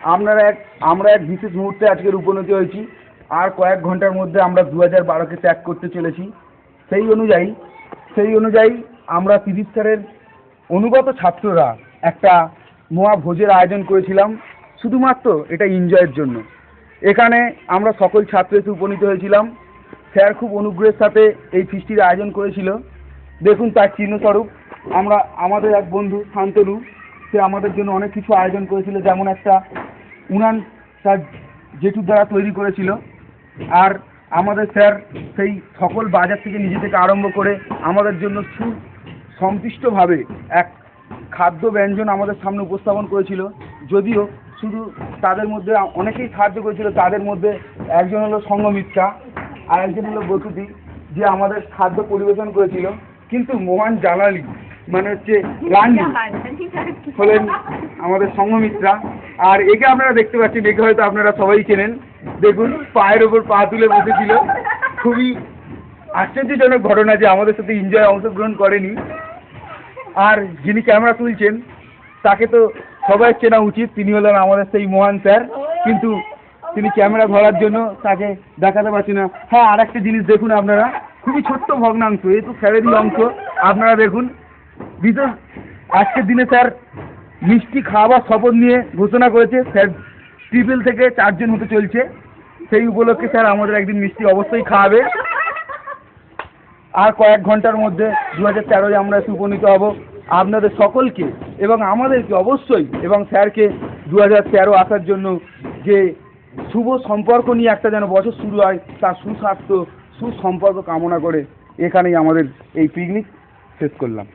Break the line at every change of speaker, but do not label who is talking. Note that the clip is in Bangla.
আমরা এক বিশেষ মুহূর্তে আজকের উপনীত হয়েছি। আর কয়েক ঘন্টার মধ্যে আমরা 2012কে ত্যাগ করতে চলেছি। সেই অনুযায়ী আমরা ত্রিদিব স্যারের অনুগত ছাত্ররা একটা মহা ভোজের আয়োজন করেছিলাম, শুধুমাত্র এটা এনজয়ের জন্য। এখানে আমরা সকল ছাত্র এসে উপনীত হয়েছিলাম। স্যার খুব অনুগ্রহের সাথে এই ফিস্টির আয়োজন করেছিল। দেখুন তার চিহ্নস্বরূপ আমাদের এক বন্ধু শান্তনু, সে আমাদের জন্য অনেক কিছু আয়োজন করেছিল, যেমন একটা উনান তার জেঠুর দ্বারা তৈরি করেছিল। আর আমাদের স্যার সেই সকল বাজার থেকে নিজে থেকে আরম্ভ করে আমাদের জন্য সুসম্পৃষ্টভাবে এক খাদ্য ব্যঞ্জন আমাদের সামনে উপস্থাপন করেছিল। যদিও শুধু তাদের মধ্যে অনেকেই সাহায্য করেছিল, তাদের মধ্যে একজন হলো সঙ্গমিত্রা আর একজন হলো বসুতি, যে আমাদের খাদ্য পরিবেশন করেছিল। কিন্তু মহান জালালি মানে হচ্ছে রানী হলেন আমাদের সঙ্গমিত্রা। আর একে আপনারা দেখতে পাচ্ছেন, একে হয়তো আপনারা সবাই চেনেন। দেখুন পায়ের ওপর পা তুলে বসেছিল। খুবই আশ্চর্যজনক ঘটনা যে আমাদের সাথে এনজয় অংশগ্রহণ করেনি। আর যিনি ক্যামেরা তুলছেন তাকে তো সবাই চেনা উচিত, তিনি হলেন আমাদের সেই মহান স্যার, কিন্তু তিনি ক্যামেরা ধরার জন্য তাকে দেখাতে পারছি না। হ্যাঁ, আর একটা জিনিস দেখুন আপনারা, খুবই ছোট্ট ভগ্নাংশ, এই তো স্যারেরই অংশ। আপনারা দেখুন, বিশেষ আজকের দিনে স্যার মিষ্টি খাওয়াবার শপথ নিয়ে ঘোষণা করেছে। স্যার ট্রিপল থেকে 4 জন হতে চলছে। সেই উপলক্ষে স্যার আমাদের একদিন মিষ্টি অবশ্যই খাওয়াবে। আর কয়েক ঘন্টার মধ্যে 2013 আমরা এসে উপনীত হব। আপনাদের সকলকে এবং আমাদেরকে অবশ্যই, এবং স্যারকে 2013 আসার জন্য যে শুভ সম্পর্ক নিয়ে একটা যেন বছর শুরু হয়, তার সুস্বাস্থ্য সুসম্পর্ক কামনা করে এখানেই আমাদের এই পিকনিক শেষ করলাম।